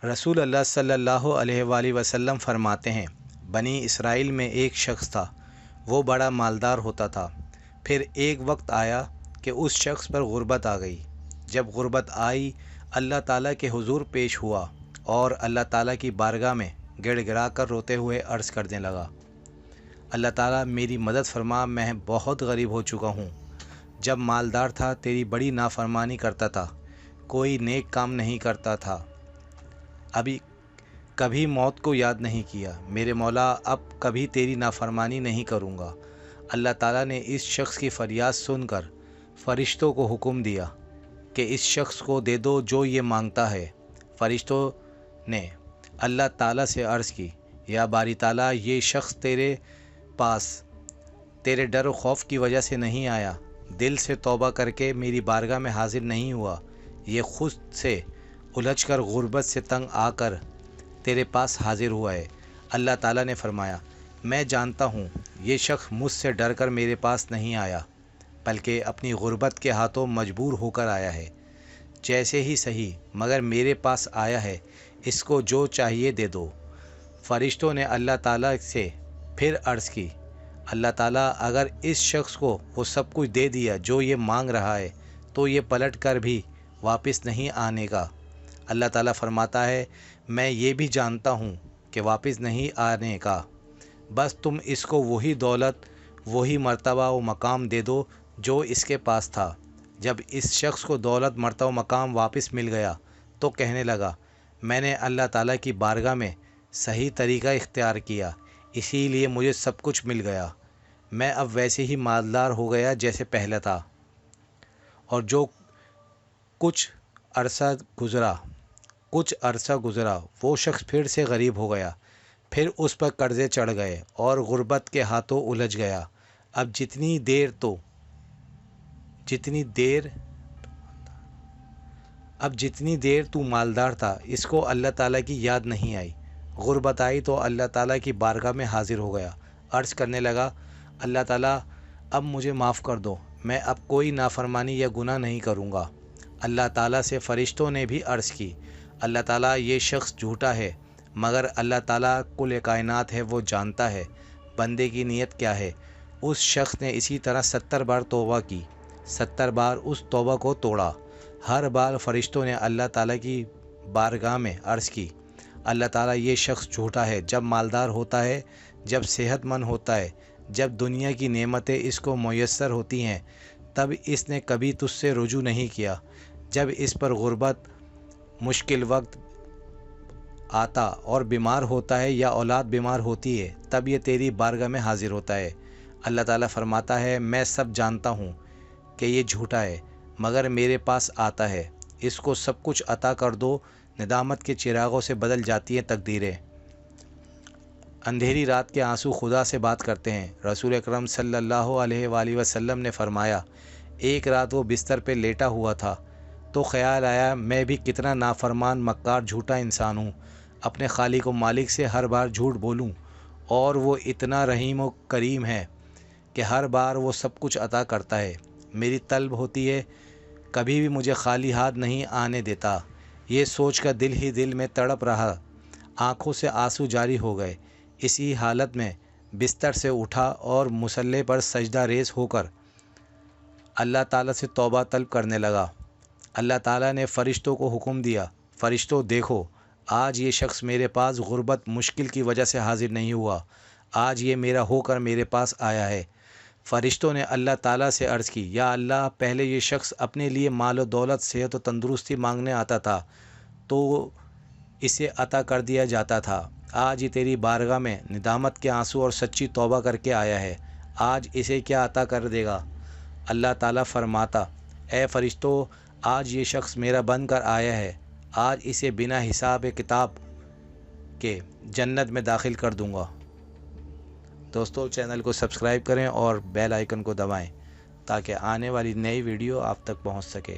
رسول اللہ صلی اللہ علیہ وآلہ وسلم فرماتے ہیں، بنی اسرائیل میں ایک شخص تھا، وہ بڑا مالدار ہوتا تھا۔ پھر ایک وقت آیا کہ اس شخص پر غربت آ گئی۔ جب غربت آئی، اللہ تعالیٰ کے حضور پیش ہوا اور اللہ تعالیٰ کی بارگاہ میں گڑ گڑا کر روتے ہوئے عرض کرنے لگا، اللہ تعالیٰ میری مدد فرما، میں بہت غریب ہو چکا ہوں۔ جب مالدار تھا تیری بڑی نافرمانی کرتا تھا، کوئی نیک کام نہیں کرتا تھا، ابھی کبھی موت کو یاد نہیں کیا۔ میرے مولا، اب کبھی تیری نافرمانی نہیں کروں گا۔ اللہ تعالیٰ نے اس شخص کی فریاد سن کر فرشتوں کو حکم دیا کہ اس شخص کو دے دو جو یہ مانگتا ہے۔ فرشتوں نے اللہ تعالیٰ سے عرض کی، یا باری تعالیٰ، یہ شخص تیرے پاس تیرے ڈر و خوف کی وجہ سے نہیں آیا، دل سے توبہ کر کے میری بارگاہ میں حاضر نہیں ہوا، یہ خود سے الجھ کر غربت سے تنگ آ کر تیرے پاس حاضر ہوا ہے۔ اللہ تعالیٰ نے فرمایا، میں جانتا ہوں یہ شخص مجھ سے ڈر کر میرے پاس نہیں آیا، بلکہ اپنی غربت کے ہاتھوں مجبور ہو کر آیا ہے۔ جیسے ہی صحیح، مگر میرے پاس آیا ہے، اس کو جو چاہیے دے دو۔ فرشتوں نے اللہ تعالیٰ سے پھر عرض کی، اللہ تعالیٰ، اگر اس شخص کو وہ سب کچھ دے دیا جو یہ مانگ رہا ہے تو یہ پلٹ کر بھی واپس نہیں آنے کا۔ اللہ تعالیٰ فرماتا ہے، میں یہ بھی جانتا ہوں کہ واپس نہیں آنے کا، بس تم اس کو وہی دولت، وہی مرتبہ و مقام دے دو جو اس کے پاس تھا۔ جب اس شخص کو دولت، مرتبہ و مقام واپس مل گیا تو کہنے لگا، میں نے اللہ تعالیٰ کی بارگاہ میں صحیح طریقہ اختیار کیا، اسی لیے مجھے سب کچھ مل گیا، میں اب ویسے ہی مالدار ہو گیا جیسے پہلے تھا۔ اور جو کچھ عرصہ گزرا وہ شخص پھر سے غریب ہو گیا، پھر اس پر قرضے چڑھ گئے اور غربت کے ہاتھوں الجھ گیا۔ اب جتنی دیر تو مالدار تھا، اس کو اللہ تعالیٰ کی یاد نہیں آئی۔ غربت آئی تو اللہ تعالیٰ کی بارگاہ میں حاضر ہو گیا، عرض کرنے لگا، اللہ تعالیٰ، اب مجھے معاف کر دو، میں اب کوئی نافرمانی یا گناہ نہیں کروں گا۔ اللہ تعالیٰ سے فرشتوں نے بھی عرض کی، اللہ تعالیٰ، یہ شخص جھوٹا ہے، مگر اللہ تعالیٰ کل کائنات ہے، وہ جانتا ہے بندے کی نیت کیا ہے۔ اس شخص نے اسی طرح 70 بار توبہ کی، 70 بار اس توبہ کو توڑا۔ ہر بار فرشتوں نے اللہ تعالیٰ کی بارگاہ میں عرض کی، اللہ تعالیٰ، یہ شخص جھوٹا ہے، جب مالدار ہوتا ہے، جب صحت مند ہوتا ہے، جب دنیا کی نعمتیں اس کو میسر ہوتی ہیں، تب اس نے کبھی تجھ سے رجوع نہیں کیا۔ جب اس پر غربت، مشکل وقت آتا اور بیمار ہوتا ہے یا اولاد بیمار ہوتی ہے، تب یہ تیری بارگاہ میں حاضر ہوتا ہے۔ اللہ تعالیٰ فرماتا ہے، میں سب جانتا ہوں کہ یہ جھوٹا ہے، مگر میرے پاس آتا ہے، اس کو سب کچھ عطا کر دو۔ ندامت کے چراغوں سے بدل جاتی ہیں تقدیریں۔ اندھیری رات کے آنسو خدا سے بات کرتے ہیں۔ رسول اکرم صلی اللہ علیہ وآلہ وسلم نے فرمایا، ایک رات وہ بستر پہ لیٹا ہوا تھا تو خیال آیا، میں بھی کتنا نافرمان، مکار، جھوٹا انسان ہوں، اپنے خالق و مالک سے ہر بار جھوٹ بولوں، اور وہ اتنا رحیم و کریم ہے کہ ہر بار وہ سب کچھ عطا کرتا ہے، میری طلب ہوتی ہے، کبھی بھی مجھے خالی ہاتھ نہیں آنے دیتا۔ یہ سوچ کر دل ہی دل میں تڑپ رہا، آنکھوں سے آنسو جاری ہو گئے۔ اسی حالت میں بستر سے اٹھا اور مصلی پر سجدہ ریز ہو کر اللہ تعالیٰ سے توبہ طلب کرنے لگا۔ اللہ تعالیٰ نے فرشتوں کو حکم دیا، فرشتوں، دیکھو، آج یہ شخص میرے پاس غربت، مشکل کی وجہ سے حاضر نہیں ہوا، آج یہ میرا ہو کر میرے پاس آیا ہے۔ فرشتوں نے اللہ تعالیٰ سے عرض کی، یا اللہ، پہلے یہ شخص اپنے لیے مال و دولت، صحت و تندرستی مانگنے آتا تھا تو اسے عطا کر دیا جاتا تھا، آج یہ تیری بارگاہ میں ندامت کے آنسو اور سچی توبہ کر کے آیا ہے، آج اسے کیا عطا کر دے گا؟ اللہ تعالیٰ فرماتا، اے فرشتوں، آج یہ شخص میرا بن کر آیا ہے، آج اسے بنا حساب کتاب کے جنت میں داخل کر دوں گا۔ دوستو، چینل کو سبسکرائب کریں اور بیل آئیکن کو دبائیں تاکہ آنے والی نئی ویڈیو آپ تک پہنچ سکے۔